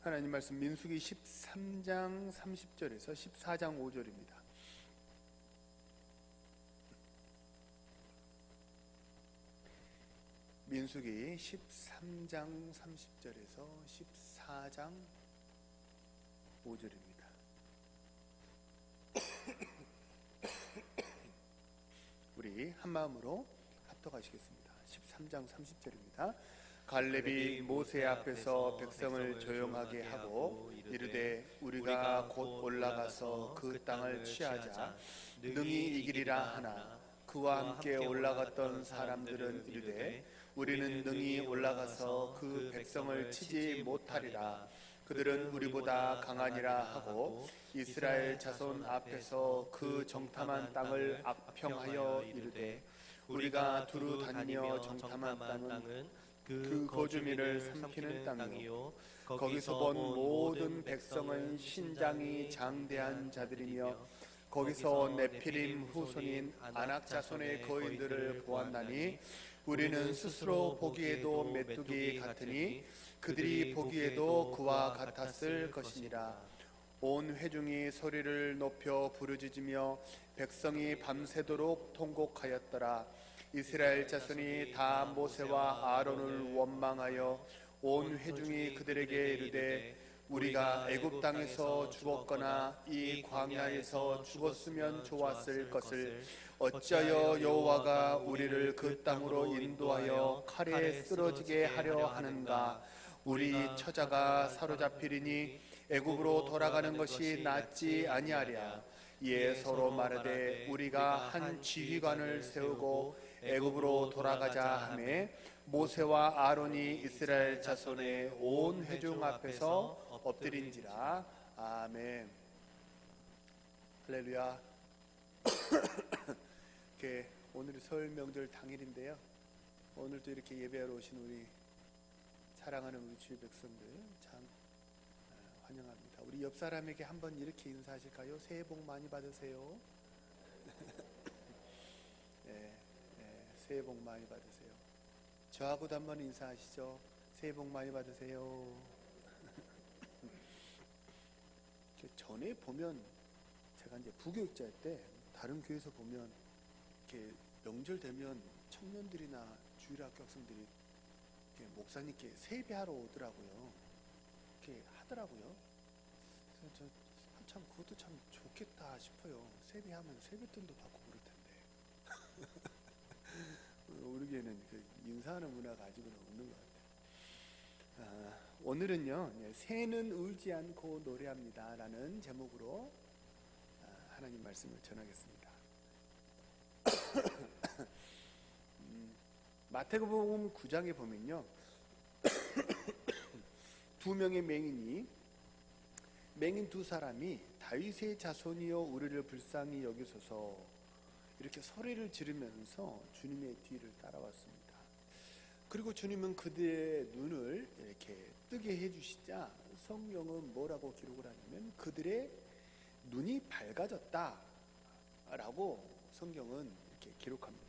하나님 말씀 민수기 13장 30절에서 14장 5절입니다. 민수기 13장 30절에서 14장 5절입니다. 우리 한마음으로 합독하시겠습니다. 13장 30절입니다. 갈렙이 모세 앞에서 백성을 조용하게 하고 이르되 우리가 곧 올라가서 그 땅을 취하자 능히 이기리라 하나 그와 함께 올라갔던 사람들은 이르되 우리는 능히 올라가서 그 백성을 치지 못하리라. 그들은 우리보다 강하니라 하고 이스라엘 자손 앞에서 그 정탐한 땅을 악평하여 이르되 우리가 두루 다니며 정탐한 땅은 그 거주민을 삼키는 땅이요 거기서 본 모든 백성은 신장이 장대한 자들이며 거기서 네피림 후손인 아낙 자손의 거인들을 보았나니 우리는 스스로 보기에도 메뚜기 같으니 그들이 보기에도 그와 같았을 것이니라. 온 회중이 소리를 높여 부르짖으며 백성이 밤새도록 통곡하였더라. 이스라엘 자손이 다 모세와 아론을 원망하여 온 회중이 그들에게 이르되 우리가 애굽 땅에서 죽었거나 이 광야에서 죽었으면 좋았을 것을 어찌하여 여호와가 우리를 그 땅으로 인도하여 칼에 쓰러지게 하려 하는가. 우리 처자가 사로잡히리니 애굽으로 돌아가는 것이 낫지 아니하랴. 이에 서로 말하되 우리가 한 지휘관을 세우고 애굽으로 돌아가자 하매 모세와 아론이 이스라엘 자손의 온 회중 앞에서 엎드린지라. 아멘. 할렐루야. 오늘이 설 명절 당일인데요, 오늘도 이렇게 예배하러 오신 우리 사랑하는 우리 주의 백성들 참 환영합니다. 우리 옆 사람에게 한번 이렇게 인사하실까요? 새해 복 많이 받으세요. 새해 복 많이 받으세요. 저하고도 한번 인사하시죠. 새해 복 많이 받으세요. 전에 보면 제가 이제 부교육자일 때 다른 교회에서 보면 이렇게 명절 되면 청년들이나 주일학교 학생들이 목사님께 세배하러 오더라고요. 이렇게 하더라고요. 그래서 저 한참 그것도 참 좋겠다 싶어요. 세배하면 세뱃돈도 받고 그럴 텐데. 우리 교회는 그 인사하는 문화가 아직은 없는 것 같아요. 오늘은요, 새는 울지 않고 노래합니다 라는 제목으로 하나님 말씀을 전하겠습니다. 마태복음 9장에 보면요, 두 명의 맹인 두 사람이 다윗의 자손이여 우리를 불쌍히 여기소서 이렇게 소리를 지르면서 주님의 뒤를 따라왔습니다. 그리고 주님은 그들의 눈을 이렇게 뜨게 해주시자 성경은 뭐라고 기록을 하냐면 그들의 눈이 밝아졌다 라고 성경은 이렇게 기록합니다.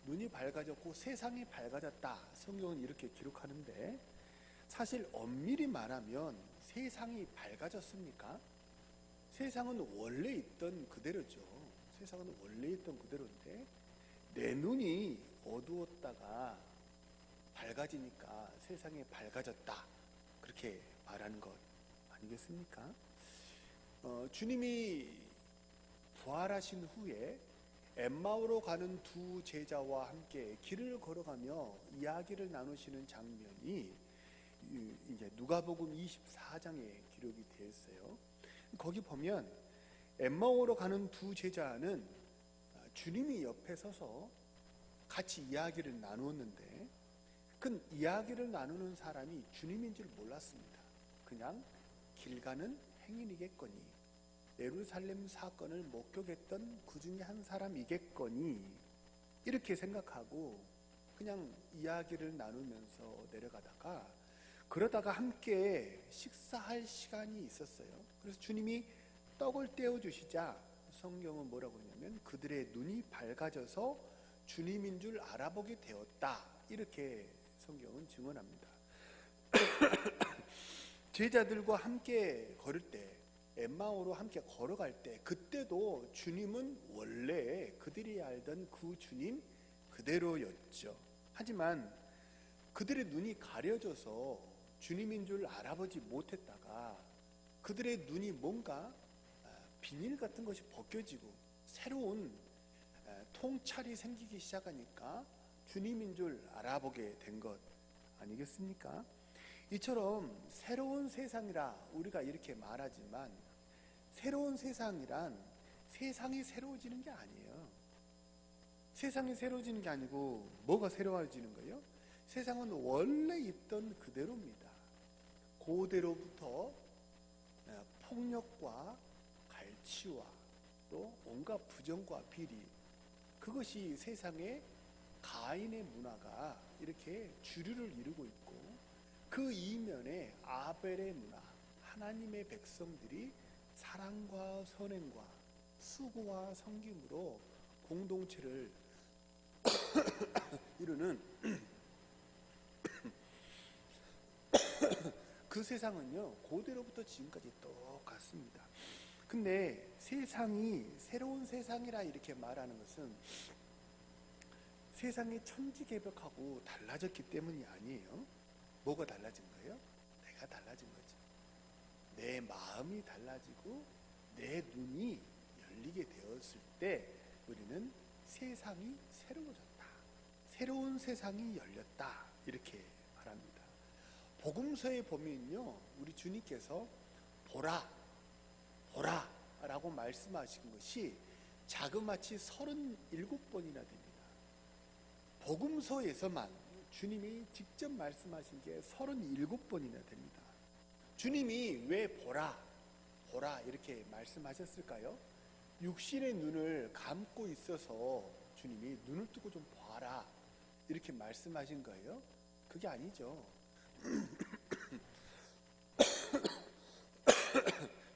눈이 밝아졌고 세상이 밝아졌다, 성경은 이렇게 기록하는데, 사실 엄밀히 말하면 세상이 밝아졌습니까? 세상은 원래 있던 그대로죠. 세상은 원래 있던 그대로인데 내 눈이 어두웠다가 밝아지니까 세상이 밝아졌다, 그렇게 말하는 것 아니겠습니까? 주님이 부활하신 후에 엠마오로 가는 두 제자와 함께 길을 걸어가며 이야기를 나누시는 장면이 이제 누가복음 24장에 기록이 되어 있어요. 거기 보면 엠마오로 가는 두 제자는 주님이 옆에 서서 같이 이야기를 나누었는데 그 이야기를 나누는 사람이 주님인 줄 몰랐습니다. 그냥 길 가는 행인이겠거니, 예루살렘 사건을 목격했던 그 중에 한 사람이겠거니 이렇게 생각하고 그냥 이야기를 나누면서 내려가다가, 그러다가 함께 식사할 시간이 있었어요. 그래서 주님이 떡을 떼어주시자 성경은 뭐라고 하냐면 그들의 눈이 밝아져서 주님인 줄 알아보게 되었다, 이렇게 성경은 증언합니다. 제자들과 함께 걸을 때, 엠마오로 함께 걸어갈 때, 그때도 주님은 원래 그들이 알던 그 주님 그대로였죠. 하지만 그들의 눈이 가려져서 주님인 줄 알아보지 못했다가 그들의 눈이 뭔가 비닐 같은 것이 벗겨지고 새로운 통찰이 생기기 시작하니까 주님인 줄 알아보게 된 것 아니겠습니까? 이처럼 새로운 세상이라 우리가 이렇게 말하지만 새로운 세상이란 세상이 새로워지는 게 아니에요. 세상이 새로워지는 게 아니고 뭐가 새로워지는 거예요? 세상은 원래 있던 그대로입니다. 그대로부터 폭력과 갈취와 또 온갖 부정과 비리, 그것이 세상의 가인의 문화가 이렇게 주류를 이루고 있고, 그 이면에 아벨의 문화, 하나님의 백성들이 사랑과 선행과 수고와 섬김으로 공동체를 이루는 그 세상은요, 고대로부터 지금까지 똑같습니다. 근데 세상이 새로운 세상이라 이렇게 말하는 것은 세상이 천지개벽하고 달라졌기 때문이 아니에요. 뭐가 달라진 거예요? 내가 달라진 거죠. 내 마음이 달라지고 내 눈이 열리게 되었을 때 우리는 세상이 새로워졌다, 새로운 세상이 열렸다, 이렇게 말합니다. 복음서에 보면요, 우리 주님께서 보라, 보라 라고 말씀하신 것이 자그마치 37번이나 됩니다. 복음서에서만 주님이 직접 말씀하신 게 37번이나 됩니다. 주님이 왜 보라, 보라 이렇게 말씀하셨을까요? 육신의 눈을 감고 있어서 주님이 눈을 뜨고 좀 봐라 이렇게 말씀하신 거예요? 그게 아니죠.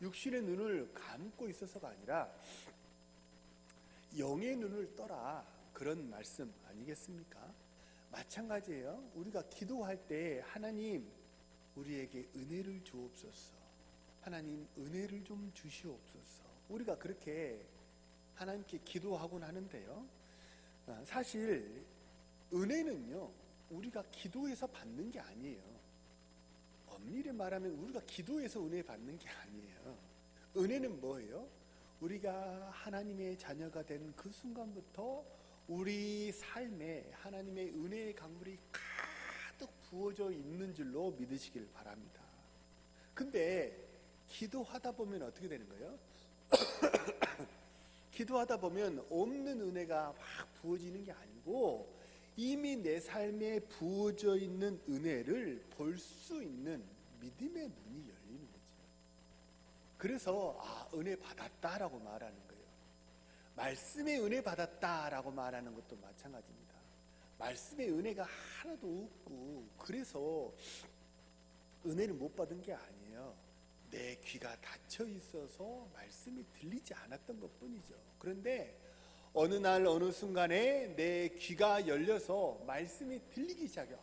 육신의 눈을 감고 있어서가 아니라 영의 눈을 떠라, 그런 말씀 아니겠습니까? 마찬가지예요. 우리가 기도할 때 하나님 우리에게 은혜를 주옵소서, 하나님 은혜를 좀 주시옵소서, 우리가 그렇게 하나님께 기도하곤 하는데요, 사실 은혜는요 우리가 기도해서 받는 게 아니에요. 엄밀히 말하면 우리가 기도해서 은혜 받는 게 아니에요. 은혜는 뭐예요? 우리가 하나님의 자녀가 된 그 순간부터 우리 삶에 하나님의 은혜의 강물이 가득 부어져 있는 줄로 믿으시길 바랍니다. 근데 기도하다 보면 어떻게 되는 거예요? 기도하다 보면 없는 은혜가 막 부어지는 게 아니고 이미 내 삶에 부어져 있는 은혜를 볼 수 있는 믿음의 눈이 열리는 거죠. 그래서 은혜 받았다라고 말하는 거예요. 말씀의 은혜 받았다라고 말하는 것도 마찬가지입니다. 말씀의 은혜가 하나도 없고 그래서 은혜를 못 받은 게 아니에요. 내 귀가 닫혀 있어서 말씀이 들리지 않았던 것뿐이죠. 그런데 어느 날 어느 순간에 내 귀가 열려서 말씀이 들리기 시작해요.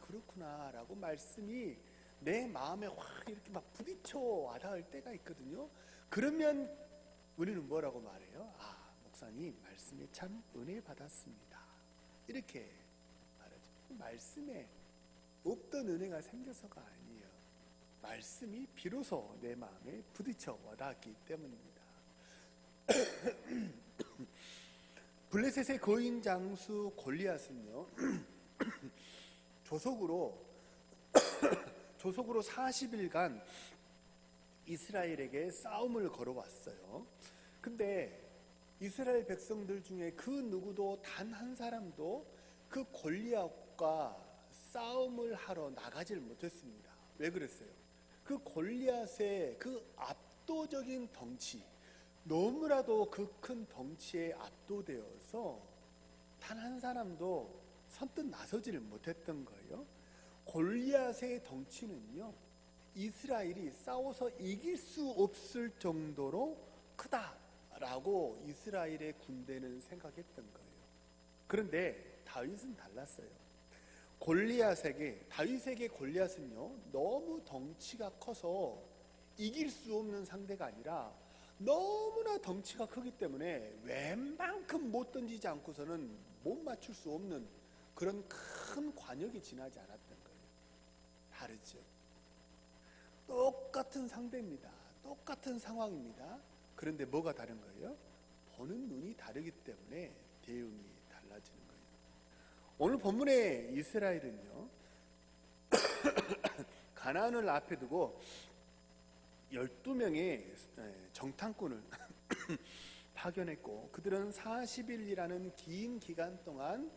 그렇구나 라고 말씀이 내 마음에 확 이렇게 막 부딪혀 와닿을 때가 있거든요. 그러면 우리는 뭐라고 말해요? 목사님 말씀에 참 은혜 받았습니다, 이렇게 말하죠. 말씀에 없던 은혜가 생겨서가 아니에요. 말씀이 비로소 내 마음에 부딪혀 와닿았기 때문입니다. 블레셋의 거인 장수 골리앗은요 조속으로 40일간 이스라엘에게 싸움을 걸어왔어요. 근데 이스라엘 백성들 중에 그 누구도 단 한 사람도 그 골리앗과 싸움을 하러 나가질 못했습니다. 왜 그랬어요? 그 골리앗의 그 압도적인 덩치, 너무나도 그 큰 덩치에 압도되어서 단 한 사람도 선뜻 나서지를 못했던 거예요. 골리앗의 덩치는요 이스라엘이 싸워서 이길 수 없을 정도로 크다라고 이스라엘의 군대는 생각했던 거예요. 그런데 다윗은 달랐어요. 다윗에게 골리앗은요, 너무 덩치가 커서 이길 수 없는 상대가 아니라 너무나 덩치가 크기 때문에 웬만큼 못 던지지 않고서는 못 맞출 수 없는 그런 큰 관역이 지나지 않았던 거예요. 다르죠. 똑같은 상대입니다. 똑같은 상황입니다. 그런데 뭐가 다른 거예요? 보는 눈이 다르기 때문에 대응이 달라지는 거예요. 오늘 본문의 이스라엘은요, 가나안을 앞에 두고 12명의 정탐꾼을 파견했고, 그들은 40일이라는 긴 기간 동안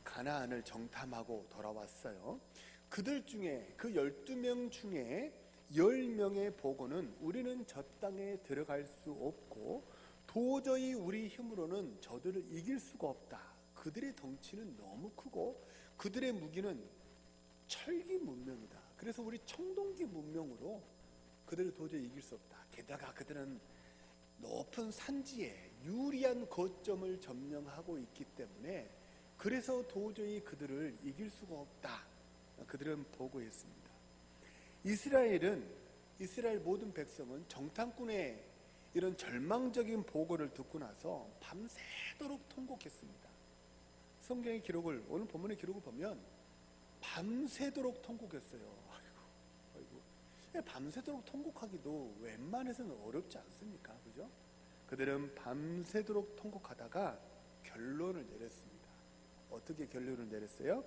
가나안을 정탐하고 돌아왔어요. 그들 중에, 그 12명 중에 10명의 보고는 우리는 저 땅에 들어갈 수 없고 도저히 우리 힘으로는 저들을 이길 수가 없다. 그들의 덩치는 너무 크고 그들의 무기는 철기 문명이다. 그래서 우리 청동기 문명으로 그들을 도저히 이길 수 없다. 게다가 그들은 높은 산지에 유리한 거점을 점령하고 있기 때문에 그래서 도저히 그들을 이길 수가 없다. 그들은 보고했습니다. 이스라엘 모든 백성은 정탐꾼의 이런 절망적인 보고를 듣고 나서 밤새도록 통곡했습니다. 성경의 기록을, 오늘 본문의 기록을 보면 밤새도록 통곡했어요. 아이고. 밤새도록 통곡하기도 웬만해서는 어렵지 않습니까? 그죠? 그들은 밤새도록 통곡하다가 결론을 내렸습니다. 어떻게 결론을 내렸어요?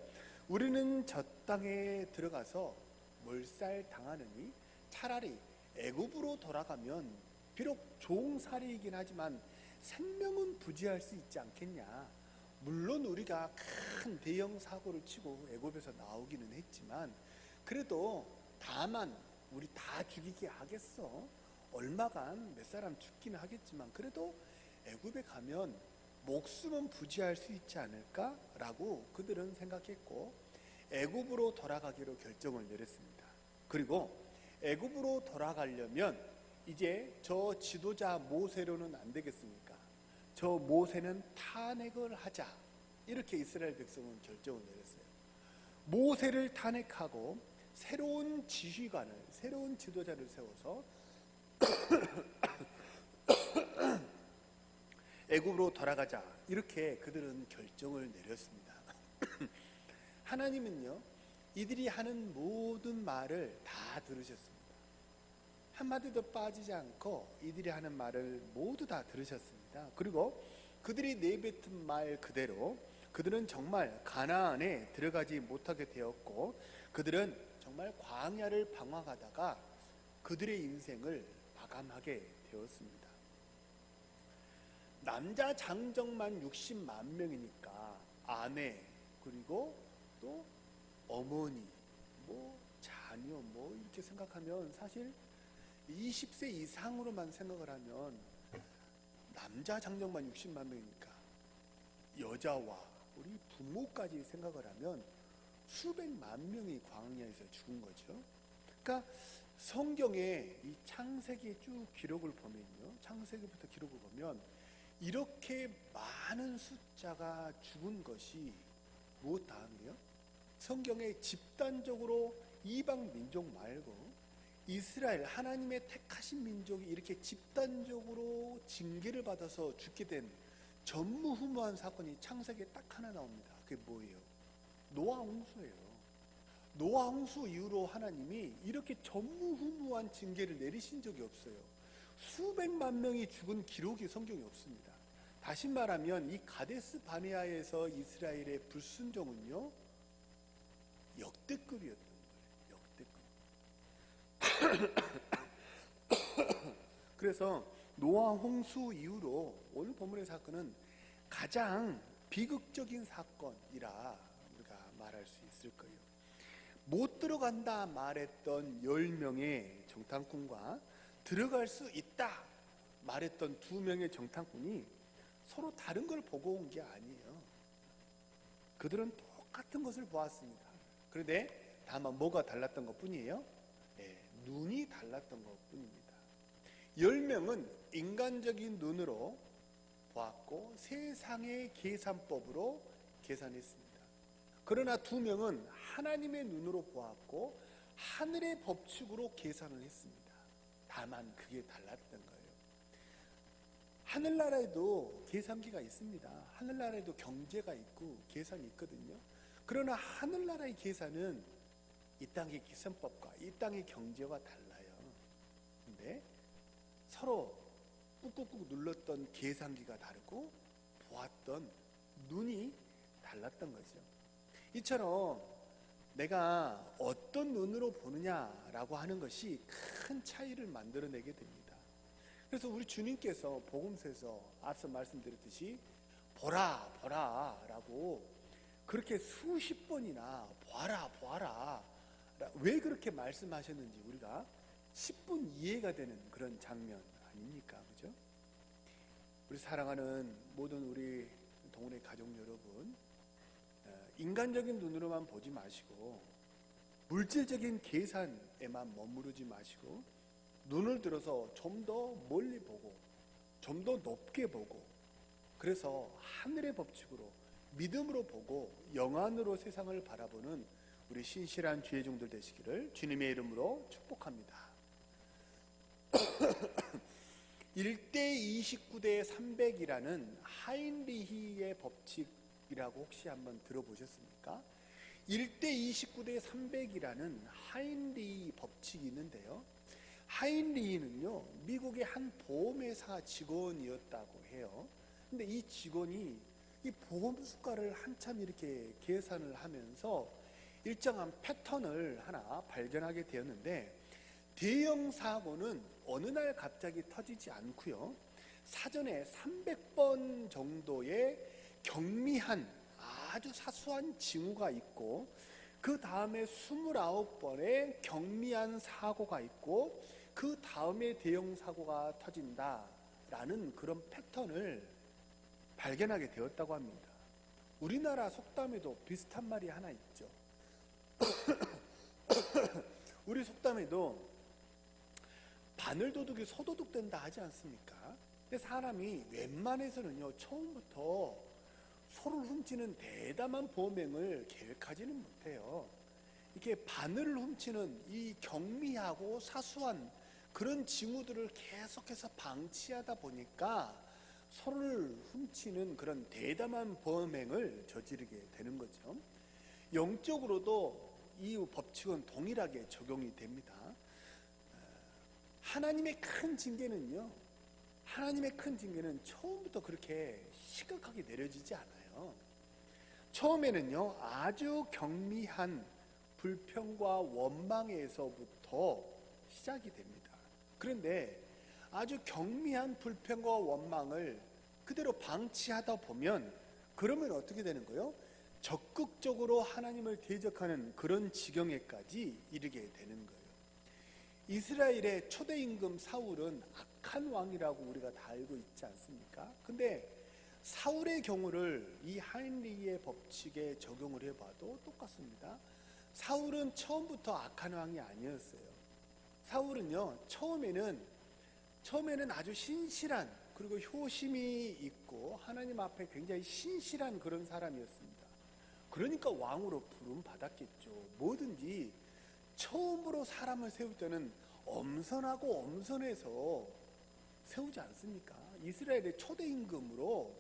우리는 저 땅에 들어가서 몰살당하느니 차라리 애굽으로 돌아가면 비록 종살이이긴 하지만 생명은 부지할 수 있지 않겠냐. 물론 우리가 큰 대형 사고를 치고 애굽에서 나오기는 했지만 그래도 다만 우리 다 죽이게 하겠어. 얼마간 몇 사람 죽기는 하겠지만 그래도 애굽에 가면 목숨은 부지할 수 있지 않을까라고 그들은 생각했고 애굽으로 돌아가기로 결정을 내렸습니다. 그리고 애굽으로 돌아가려면 이제 저 지도자 모세로는 안 되겠습니까? 저 모세는 탄핵을 하자. 이렇게 이스라엘 백성은 결정을 내렸어요. 모세를 탄핵하고 새로운 지휘관을, 새로운 지도자를 세워서 애굽으로 돌아가자. 이렇게 그들은 결정을 내렸습니다. 하나님은요, 이들이 하는 모든 말을 다 들으셨습니다. 한마디도 빠지지 않고 이들이 하는 말을 모두 다 들으셨습니다. 그리고 그들이 내뱉은 말 그대로 그들은 정말 가나안에 들어가지 못하게 되었고 그들은 정말 광야를 방황하다가 그들의 인생을 마감하게 되었습니다. 남자 장정만 60만 명이니까 아내 그리고 또 어머니 자녀 이렇게 생각하면 사실 20세 이상으로만 생각을 하면 남자 장정만 60만 명이니까 여자와 우리 부모까지 생각을 하면 수백만 명이 광야에서 죽은 거죠. 그러니까 성경의 이 창세기의 쭉 기록을 보면요, 창세기부터 기록을 보면 이렇게 많은 숫자가 죽은 것이 무엇 다음이에요? 성경에 집단적으로 이방 민족 말고 이스라엘 하나님의 택하신 민족이 이렇게 집단적으로 징계를 받아서 죽게 된 전무후무한 사건이 창세기에 딱 하나 나옵니다. 그게 뭐예요? 노아 홍수예요. 노아 홍수 이후로 하나님이 이렇게 전무후무한 징계를 내리신 적이 없어요. 수백만 명이 죽은 기록이 성경에 없습니다. 다시 말하면 이 가데스 바네아에서 이스라엘의 불순종은요 역대급이었던 거예요. 역대급. 그래서 노아 홍수 이후로 오늘 본문의 사건은 가장 비극적인 사건이라 우리가 말할 수 있을 거예요. 못 들어간다 말했던 10명의 정탐꾼과 들어갈 수 있다 말했던 2명의 정탐꾼이 서로 다른 걸 보고 온 게 아니에요. 그들은 똑같은 것을 보았습니다. 그런데 다만 뭐가 달랐던 것 뿐이에요? 눈이 달랐던 것 뿐입니다. 10명은 인간적인 눈으로 보았고 세상의 계산법으로 계산했습니다. 그러나 두 명은 하나님의 눈으로 보았고 하늘의 법칙으로 계산을 했습니다. 다만 그게 달랐던 거예요. 하늘나라에도 계산기가 있습니다. 하늘나라에도 경제가 있고 계산이 있거든요. 그러나 하늘나라의 계산은 이 땅의 계산법과 이 땅의 경제와 달라요. 근데 서로 꾹꾹꾹 눌렀던 계산기가 다르고 보았던 눈이 달랐던 거죠. 이처럼 내가 어떤 눈으로 보느냐라고 하는 것이 큰 차이를 만들어내게 됩니다. 그래서 우리 주님께서 복음서에서 앞서 말씀드렸듯이 보라 보라 라고 그렇게 수십 번이나 보아라 보아라 왜 그렇게 말씀하셨는지 우리가 10분 이해가 되는 그런 장면 아닙니까? 그죠? 우리 사랑하는 모든 우리 동네 가족 여러분, 인간적인 눈으로만 보지 마시고 물질적인 계산에만 머무르지 마시고 눈을 들어서 좀 더 멀리 보고 좀 더 높게 보고 그래서 하늘의 법칙으로 믿음으로 보고 영안으로 세상을 바라보는 우리 신실한 주의 종들 되시기를 주님의 이름으로 축복합니다. 1대 29대 300이라는 하인리히의 법칙이라고 혹시 한번 들어보셨습니까? 1대 29대 300이라는 하인리히 법칙이 있는데요. 하인리히는요, 미국의 한 보험회사 직원이었다고 해요. 근데 이 직원이 이 보험 수가를 한참 이렇게 계산을 하면서 일정한 패턴을 하나 발견하게 되었는데, 대형 사고는 어느 날 갑자기 터지지 않고요, 사전에 300번 정도의 경미한 아주 사소한 징후가 있고 그 다음에 29번의 경미한 사고가 있고 그 다음에 대형 사고가 터진다라는 그런 패턴을 발견하게 되었다고 합니다. 우리나라 속담에도 비슷한 말이 하나 있죠. 우리 속담에도 바늘도둑이 소도둑 된다 하지 않습니까? 근데 사람이 웬만해서는요, 처음부터 소를 훔치는 대담한 범행을 계획하지는 못해요. 이렇게 바늘을 훔치는 이 경미하고 사소한 그런 징후들을 계속해서 방치하다 보니까 소를 훔치는 그런 대담한 범행을 저지르게 되는 거죠. 영적으로도 이 법칙은 동일하게 적용이 됩니다. 하나님의 큰 징계는요, 하나님의 큰 징계는 처음부터 그렇게 심각하게 내려지지 않아요. 처음에는요, 아주 경미한 불평과 원망에서부터 시작이 됩니다. 그런데 아주 경미한 불평과 원망을 그대로 방치하다 보면 그러면 어떻게 되는 거예요? 적극적으로 하나님을 대적하는 그런 지경에까지 이르게 되는 거예요. 이스라엘의 초대 임금 사울은 악한 왕이라고 우리가 다 알고 있지 않습니까? 근데 사울의 경우를 이 하인리히의 법칙에 적용을 해봐도 똑같습니다. 사울은 처음부터 악한 왕이 아니었어요. 사울은요, 처음에는 아주 신실한, 그리고 효심이 있고 하나님 앞에 굉장히 신실한 그런 사람이었습니다. 그러니까 왕으로 부름 받았겠죠. 뭐든지 처음으로 사람을 세울 때는 엄선하고 엄선해서 세우지 않습니까? 이스라엘의 초대 임금으로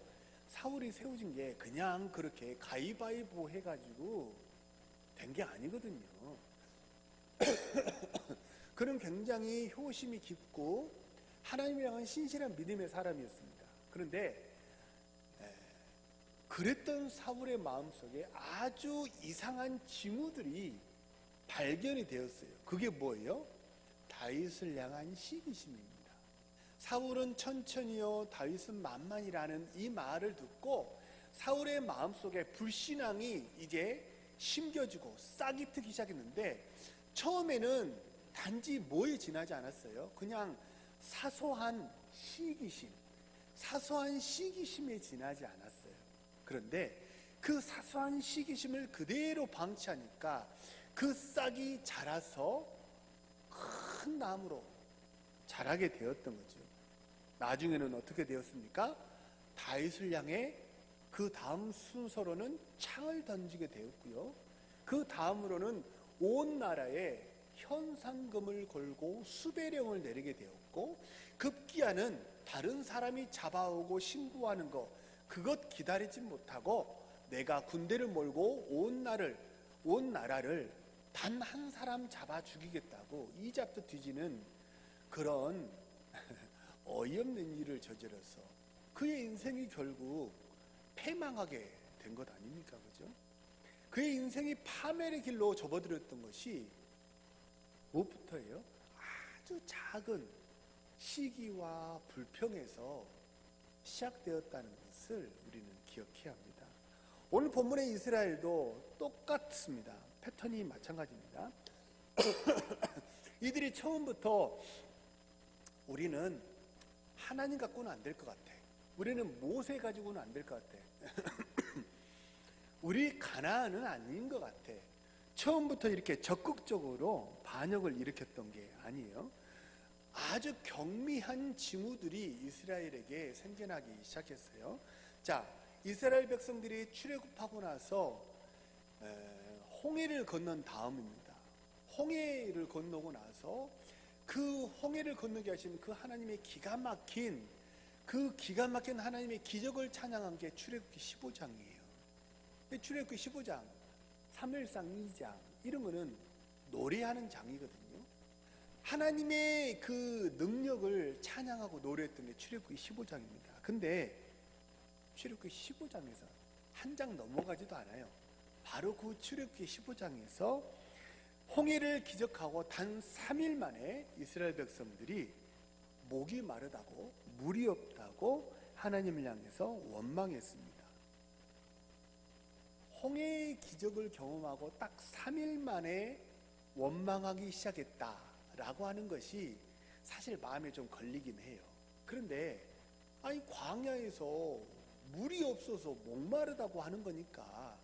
사울이 세워진 게 그냥 그렇게 가위바위보 해가지고 된 게 아니거든요. 그는 굉장히 효심이 깊고 하나님을 향한 신실한 믿음의 사람이었습니다. 그런데 그랬던 사울의 마음속에 아주 이상한 징후들이 발견이 되었어요. 그게 뭐예요? 다윗을 향한 시기심입니다. 사울은 천천히요, 다윗은 만만이라는 이 말을 듣고 사울의 마음속에 불신앙이 이제 심겨지고 싹이 트기 시작했는데, 처음에는 단지 뭐에 지나지 않았어요. 그냥 사소한 시기심에 지나지 않았어요. 그런데 그 사소한 시기심을 그대로 방치하니까 그 싹이 자라서 큰 나무로 자라게 되었던 거죠. 나중에는 어떻게 되었습니까? 다윗을 향해 그 다음 순서로는 창을 던지게 되었고요. 그 다음으로는 온 나라에 현상금을 걸고 수배령을 내리게 되었고, 급기야는 다른 사람이 잡아오고 신고하는 것, 그것 기다리지 못하고 내가 군대를 몰고 온 나라를 단 한 사람 잡아 죽이겠다고 이잡듯 뒤지는 그런 어이없는 일을 저질러서 그의 인생이 결국 패망하게 된 것 아닙니까? 그죠? 그의 인생이 파멸의 길로 접어들었던 것이 무엇부터예요? 아주 작은 시기와 불평에서 시작되었다는 것을 우리는 기억해야 합니다. 오늘 본문의 이스라엘도 똑같습니다. 패턴이 마찬가지입니다. 이들이 처음부터 우리는 하나님 갖고는 안 될 것 같아. 우리는 모세 가지고는 안 될 것 같아. 우리 가나안은 아닌 것 같아. 처음부터 이렇게 적극적으로 반역을 일으켰던 게 아니에요. 아주 경미한 징후들이 이스라엘에게 생겨나기 시작했어요. 자, 이스라엘 백성들이 출애굽하고 나서 홍해를 건넌 다음입니다. 홍해를 건너고 나서 그 홍해를 건너게 하신 그 하나님의 기가 막힌 하나님의 기적을 찬양한 게 출애굽기 15장이에요. 출애굽기 15장, 사무엘상 2장 이런 거는 노래하는 장이거든요. 하나님의 그 능력을 찬양하고 노래했던 게 출애굽기 15장입니다. 근데 출애굽기 15장에서 한 장 넘어가지도 않아요. 바로 그 출애굽기 15장에서 홍해를 기적하고 단 3일 만에 이스라엘 백성들이 목이 마르다고 물이 없다고 하나님을 향해서 원망했습니다. 홍해의 기적을 경험하고 딱 3일 만에 원망하기 시작했다라고 하는 것이 사실 마음에 좀 걸리긴 해요. 그런데 광야에서 물이 없어서 목마르다고 하는 거니까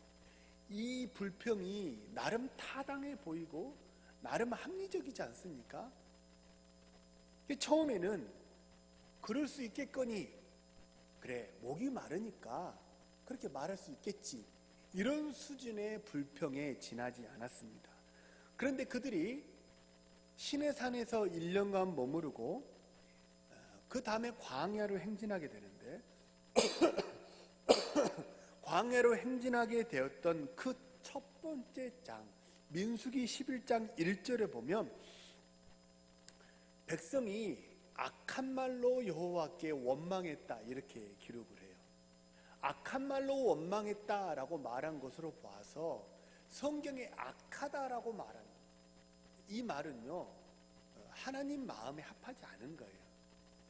이 불평이 나름 타당해 보이고 나름 합리적이지 않습니까? 처음에는 그럴 수 있겠거니, 그래 목이 마르니까 그렇게 말할 수 있겠지, 이런 수준의 불평에 지나지 않았습니다. 그런데 그들이 시내산에서 1년간 머무르고 그 다음에 광야로 행진하게 되는데 광야로 행진하게 되었던 그 첫 번째 장, 민수기 11장 1절에 보면 백성이 악한 말로 여호와께 원망했다 이렇게 기록을 해요. 악한 말로 원망했다라고 말한 것으로 봐서 성경에 악하다라고 말하는 이 말은요, 하나님 마음에 합하지 않은 거예요.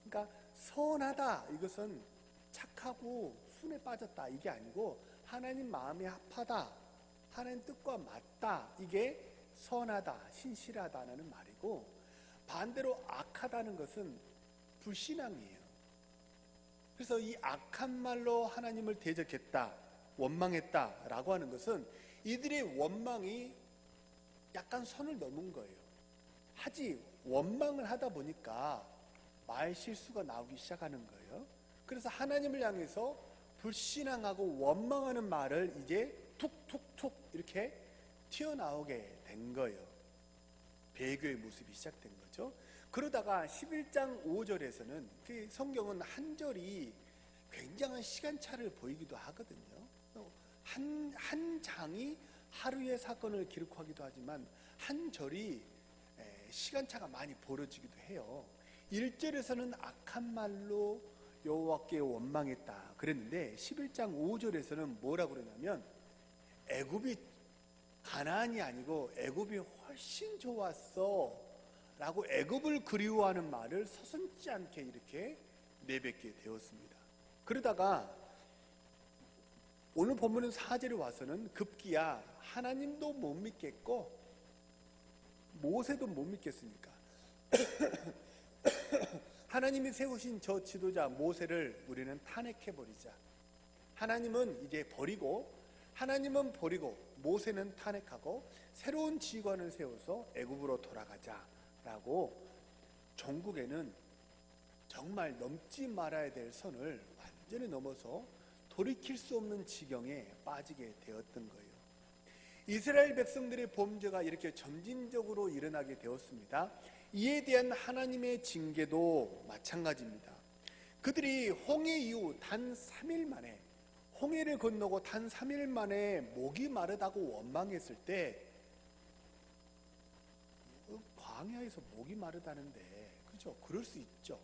그러니까 선하다, 이것은 착하고 순에 빠졌다 이게 아니고 하나님 마음에 합하다, 하나님 뜻과 맞다, 이게 선하다, 신실하다는 말이고, 반대로 악하다는 것은 불신앙이에요. 그래서 이 악한 말로 하나님을 대적했다, 원망했다라고 하는 것은 이들의 원망이 약간 선을 넘은 거예요. 원망을 하다 보니까 말 실수가 나오기 시작하는 거예요. 그래서 하나님을 향해서 불신앙하고 원망하는 말을 이제 툭툭툭 이렇게 튀어나오게 된 거예요. 배교의 모습이 시작된 거죠. 그러다가 11장 5절에서는 그 성경은 한 절이 굉장한 시간차를 보이기도 하거든요. 한 장이 하루의 사건을 기록하기도 하지만 한 절이 시간차가 많이 벌어지기도 해요. 1절에서는 악한 말로 여호와께 원망했다 그랬는데 11장 5절에서는 뭐라고 그러냐면 애굽이 가나안이 아니고 애굽이 훨씬 좋았어 라고 애굽을 그리워하는 말을 서슴지 않게 이렇게 내뱉게 되었습니다. 그러다가 오늘 본문은 4절에 와서는 급기야 하나님도 못 믿겠고 모세도 못 믿겠으니까 하나님이 세우신 저 지도자 모세를 우리는 탄핵해버리자. 하나님은 이제 버리고 모세는 탄핵하고 새로운 지휘관을 세워서 애굽으로 돌아가자라고 종국에는 정말 넘지 말아야 될 선을 완전히 넘어서 돌이킬 수 없는 지경에 빠지게 되었던 거예요. 이스라엘 백성들의 범죄가 이렇게 점진적으로 일어나게 되었습니다. 이에 대한 하나님의 징계도 마찬가지입니다. 그들이 홍해 이후 단 3일 만에, 홍해를 건너고 단 3일 만에 목이 마르다고 원망했을 때, 광야에서 목이 마르다는데, 그렇죠? 그럴 수 있죠.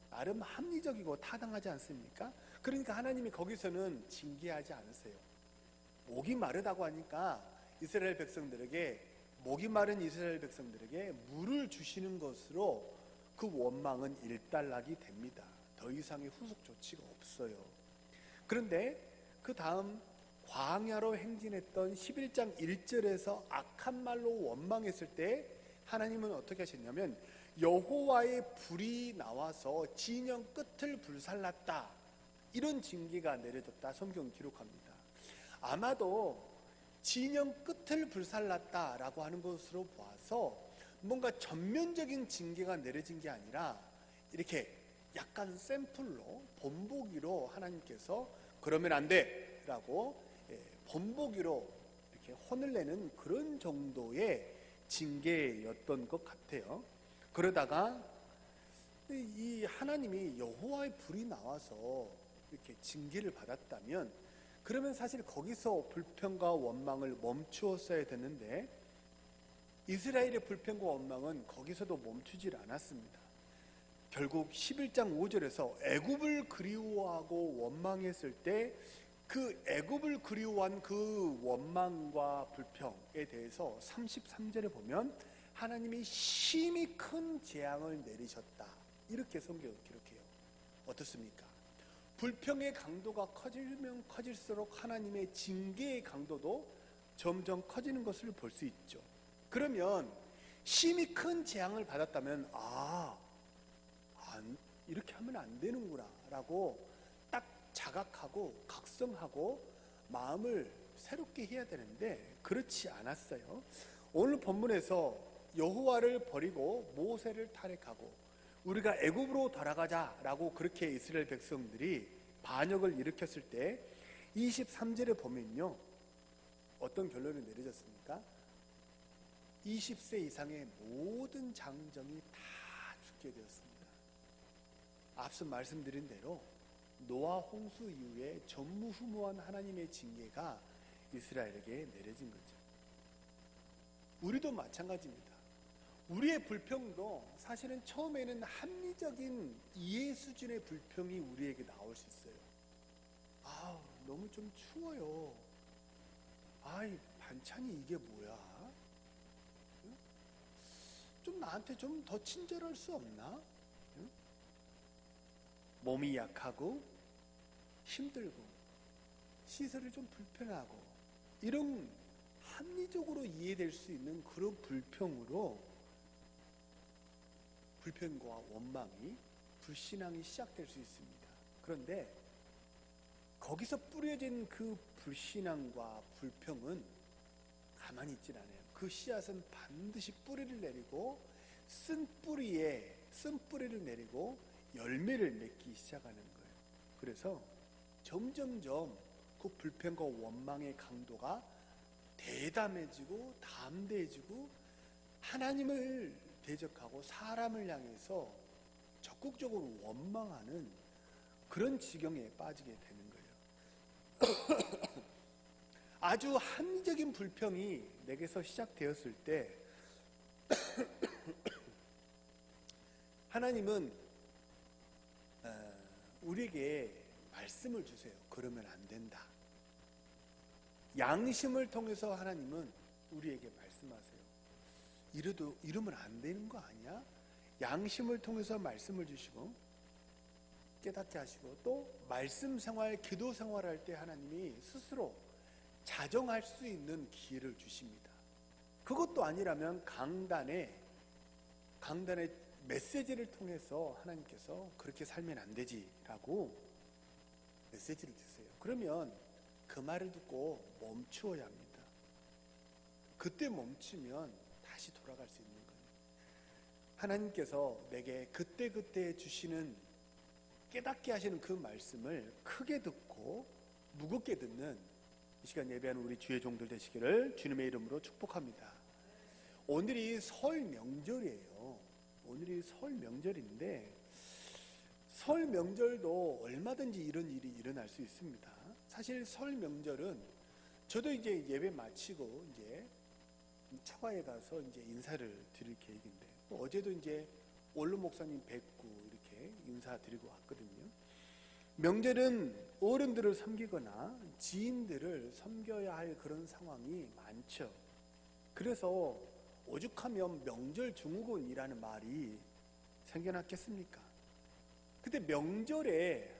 나름 합리적이고 타당하지 않습니까? 그러니까 하나님이 거기서는 징계하지 않으세요. 목이 마르다고 하니까 이스라엘 백성들에게, 목이 마른 이스라엘 백성들에게 물을 주시는 것으로 그 원망은 일단락이 됩니다. 더 이상의 후속 조치가 없어요. 그런데 그 다음 광야로 행진했던 11장 1절에서 악한 말로 원망했을 때 하나님은 어떻게 하셨냐면 여호와의 불이 나와서 진영 끝을 불살랐다, 이런 징계가 내려졌다 성경 기록합니다. 아마도 진영 끝을 불살랐다라고 하는 것으로 보아서 뭔가 전면적인 징계가 내려진 게 아니라 이렇게 약간 샘플로, 본보기로 하나님께서 그러면 안 돼 라고 본보기로 이렇게 혼을 내는 그런 정도의 징계였던 것 같아요. 그러다가 이 하나님이 여호와의 불이 나와서 이렇게 징계를 받았다면, 그러면 사실 거기서 불평과 원망을 멈추었어야 되는데 이스라엘의 불평과 원망은 거기서도 멈추질 않았습니다. 결국 11장 5절에서 애굽을 그리워하고 원망했을 때 그 애굽을 그리워한 그 원망과 불평에 대해서 33절에 보면 하나님이 심히 큰 재앙을 내리셨다, 이렇게 성경을 기록해요. 어떻습니까? 불평의 강도가 커지면 커질수록 하나님의 징계의 강도도 점점 커지는 것을 볼 수 있죠. 그러면 심히 큰 재앙을 받았다면 이렇게 하면 안 되는구나 라고 딱 자각하고 각성하고 마음을 새롭게 해야 되는데 그렇지 않았어요. 오늘 본문에서 여호와를 버리고 모세를 탈핵하고 우리가 애굽으로 돌아가자라고 그렇게 이스라엘 백성들이 반역을 일으켰을 때 23절에 보면요, 어떤 결론이 내려졌습니까? 20세 이상의 모든 장정이 다 죽게 되었습니다. 앞서 말씀드린 대로 노아 홍수 이후에 전무후무한 하나님의 징계가 이스라엘에게 내려진 거죠. 우리도 마찬가지입니다. 우리의 불평도 사실은 처음에는 합리적인 이해 수준의 불평이 우리에게 나올 수 있어요. 너무 좀 추워요. 반찬이 이게 뭐야? 좀 나한테 좀 더 친절할 수 없나? 몸이 약하고 힘들고 시설이 좀 불편하고, 이런 합리적으로 이해될 수 있는 그런 불평으로 불평과 원망이, 불신앙이 시작될 수 있습니다. 그런데 거기서 뿌려진 그 불신앙과 불평은 가만히 있질 않아요. 그 씨앗은 반드시 뿌리를 내리고 쓴 뿌리를 내리고 열매를 맺기 시작하는 거예요. 그래서 점점점 그 불평과 원망의 강도가 대담해지고 담대해지고 하나님을 대적하고 사람을 향해서 적극적으로 원망하는 그런 지경에 빠지게 되는 거예요. 아주 합리적인 불평이 내게서 시작되었을 때 하나님은 우리에게 말씀을 주세요. 그러면 안 된다. 양심을 통해서 하나님은 우리에게 말씀하세요. 이러면 안 되는 거 아니야? 양심을 통해서 말씀을 주시고 깨닫게 하시고, 또 말씀 생활, 기도 생활할 때 하나님이 스스로 자정할 수 있는 기회를 주십니다. 그것도 아니라면 강단의 메시지를 통해서 하나님께서 그렇게 살면 안 되지라고 메시지를 주세요. 그러면 그 말을 듣고 멈추어야 합니다. 그때 멈추면 다시 돌아갈 수 있는 거예요. 하나님께서 내게 그때그때 주시는, 깨닫게 하시는 그 말씀을 크게 듣고 무겁게 듣는 이 시간 예배하는 우리 주의 종들 되시기를 주님의 이름으로 축복합니다. 오늘이 설 명절이에요. 오늘이 설 명절인데 설 명절도 얼마든지 이런 일이 일어날 수 있습니다. 사실 설 명절은 저도 이제 예배 마치고 이제 처가에 가서 이제 인사를 드릴 계획인데 어제도 이제 원로 목사님 뵙고 이렇게 인사드리고 왔거든요. 명절은 어른들을 섬기거나 지인들을 섬겨야 할 그런 상황이 많죠. 그래서 오죽하면 명절 증후군이라는 말이 생겨났겠습니까? 근데 명절에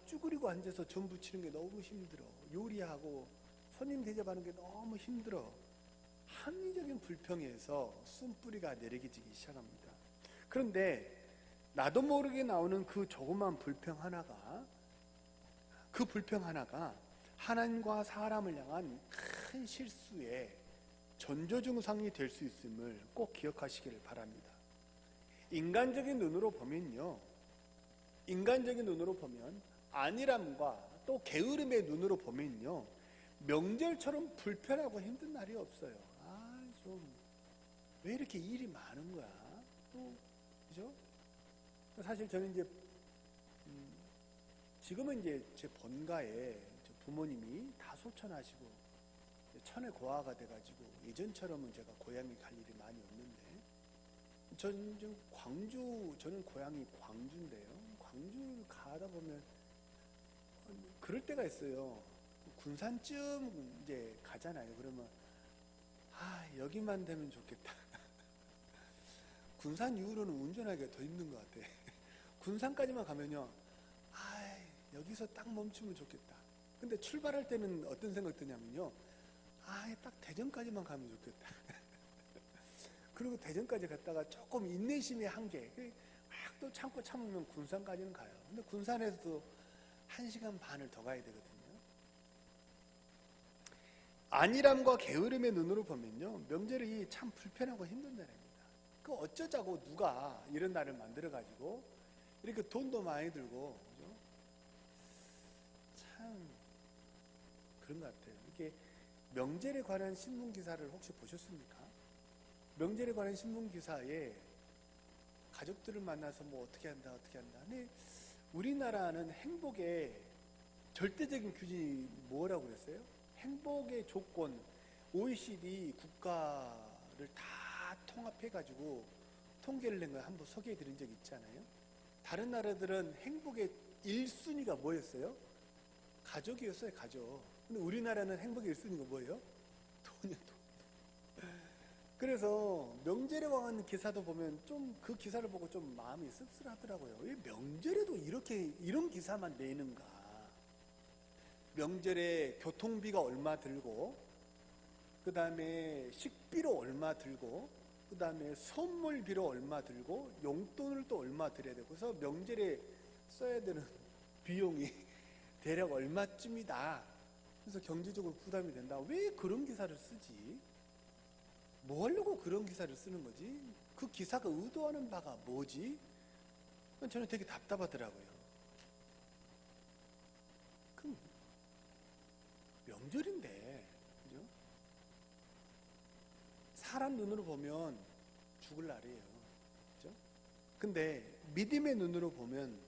쭈그리고 앉아서 전 부치는 게 너무 힘들어. 요리하고 손님 대접하는 게 너무 힘들어. 합리적인 불평에서 숨뿌리가 내리기 시작합니다. 그런데 나도 모르게 나오는 그 조그만 불평 하나가 하나님과 사람을 향한 큰 실수의 전조증상이 될 수 있음을 꼭 기억하시기를 바랍니다. 인간적인 눈으로 보면 안일함과 또 게으름의 눈으로 보면요, 명절처럼 불편하고 힘든 날이 없어요. 왜 이렇게 일이 많은 거야? 그죠? 사실 저는 이제 지금은 이제 제 본가에 부모님이 다 소천하시고 천에 고아가 돼가지고 예전처럼은 제가 고향에 갈 일이 많이 없는데 저는 고향이 광주인데요. 광주 가다 보면 그럴 때가 있어요. 군산쯤 이제 가잖아요. 그러면 여기만 되면 좋겠다. 군산 이후로는 운전하기가 더 힘든 것 같아. 군산까지만 가면요, 여기서 딱 멈추면 좋겠다. 근데 출발할 때는 어떤 생각 드냐면요, 딱 대전까지만 가면 좋겠다. 그리고 대전까지 갔다가 조금 인내심의 한계, 막 또 참으면 군산까지는 가요. 근데 군산에서도 1시간 반을 더 가야 되거든요. 안일함과 게으름의 눈으로 보면요, 명절이 참 불편하고 힘든 날입니다. 어쩌자고 누가 이런 날을 만들어가지고 이렇게 돈도 많이 들고, 그죠? 참 그런 것 같아요. 이렇게 명절에 관한 신문 기사를 혹시 보셨습니까? 명절에 관한 신문 기사에 가족들을 만나서 뭐 어떻게 한다. 근데 우리나라는 행복의 절대적인 규칙이 뭐라고 그랬어요? 행복의 조건, OECD 국가를 다 통합해가지고 통계를 낸 거 한번 소개해 드린 적 있잖아요. 다른 나라들은 행복의 1순위가 뭐였어요? 가족이었어요, 가족. 근데 우리나라는 행복의 1순위가 뭐예요? 돈이요, 돈. 그래서 명절에 관한 기사도 보면 좀 그 기사를 보고 좀 마음이 씁쓸하더라고요. 왜 명절에도 이런 기사만 내는가? 명절에 교통비가 얼마 들고, 그 다음에 식비로 얼마 들고, 그 다음에 선물비로 얼마 들고, 용돈을 또 얼마 들여야 되고, 그래서 명절에 써야 되는 비용이 대략 얼마쯤이다. 그래서 경제적으로 부담이 된다. 왜 그런 기사를 쓰지? 뭐 하려고 그런 기사를 쓰는 거지? 그 기사가 의도하는 바가 뭐지? 저는 되게 답답하더라고요. 그럼 명절인데, 그죠? 사람 눈으로 보면 죽을 날이에요. 그죠? 근데 믿음의 눈으로 보면,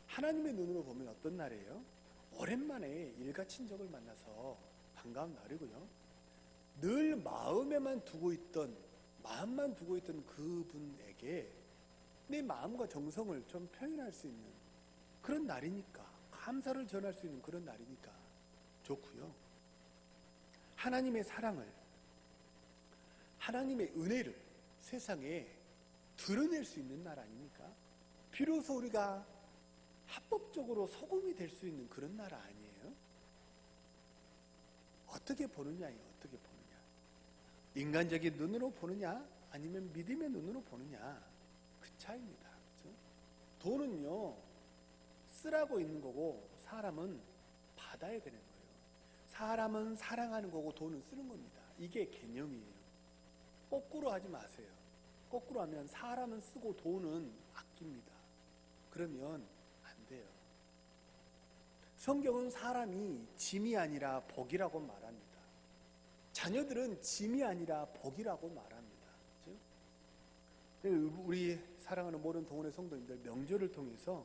하나님의 눈으로 보면 어떤 날이에요? 오랜만에 일가 친족을 만나서 반가운 날이고요. 늘 마음만 두고 있던 그분에게 내 마음과 정성을 좀 표현할 수 있는 그런 날이니까, 감사를 전할 수 있는 그런 날이니까 좋고요. 하나님의 사랑을, 하나님의 은혜를 세상에 드러낼 수 있는 날 아닙니까? 비로소 우리가 합법적으로 소금이 될 수 있는 그런 나라 아니에요? 어떻게 보느냐예요. 어떻게 보느냐. 인간적인 눈으로 보느냐 아니면 믿음의 눈으로 보느냐, 그 차이입니다. 그렇죠? 돈은요, 쓰라고 있는 거고 사람은 받아야 되는 거예요. 사람은 사랑하는 거고 돈은 쓰는 겁니다. 이게 개념이에요. 거꾸로 하지 마세요. 거꾸로 하면 사람은 쓰고 돈은 아낍니다. 그러면 안 돼요. 성경은 사람이 짐이 아니라 복이라고 말합니다. 자녀들은 짐이 아니라 복이라고 말합니다. 그렇죠? 우리 사랑하는 모든 동원의 성도님들, 명절을 통해서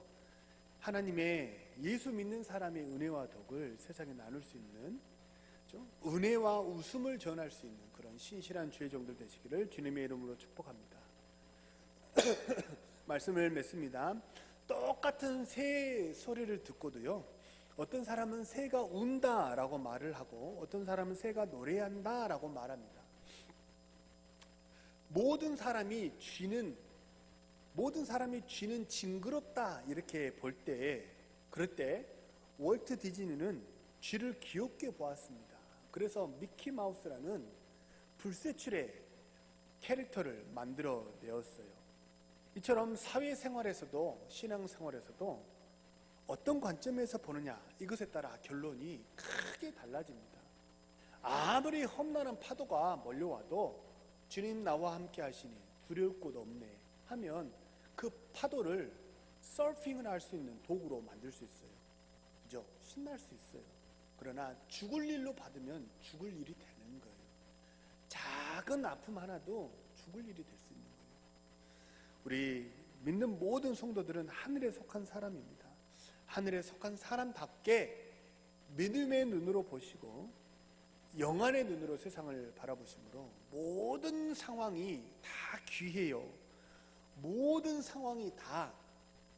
하나님의 예수 믿는 사람의 은혜와 덕을 세상에 나눌 수 있는, 그렇죠? 은혜와 웃음을 전할 수 있는 그런 신실한 주의 종들 되시기를 주님의 이름으로 축복합니다. 말씀을 맺습니다. 똑같은 새 소리를 듣고도요, 어떤 사람은 새가 운다라고 말을 하고 어떤 사람은 새가 노래한다라고 말합니다. 모든 사람이 쥐는 징그럽다 이렇게 볼 때, 그럴 때 월트 디즈니는 쥐를 귀엽게 보았습니다. 그래서 미키마우스라는 불세출의 캐릭터를 만들어 내었어요. 이처럼 사회생활에서도 신앙생활에서도 어떤 관점에서 보느냐, 이것에 따라 결론이 크게 달라집니다. 아무리 험난한 파도가 몰려와도 주님 나와 함께 하시니 두려울 곳 없네 하면 그 파도를 서핑을 할 수 있는 도구로 만들 수 있어요. 그죠? 신날 수 있어요. 그러나 죽을 일로 받으면 죽을 일이 되는 거예요. 작은 아픔 하나도 죽을 일이 될 수 있는 거예요. 우리 믿는 모든 성도들은 하늘에 속한 사람입니다. 하늘에 속한 사람답게 믿음의 눈으로 보시고 영안의 눈으로 세상을 바라보심으로 모든 상황이 다 귀해요. 모든 상황이 다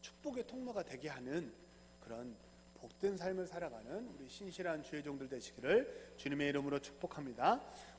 축복의 통로가 되게 하는 그런 복된 삶을 살아가는 우리 신실한 주의 종들 되시기를 주님의 이름으로 축복합니다.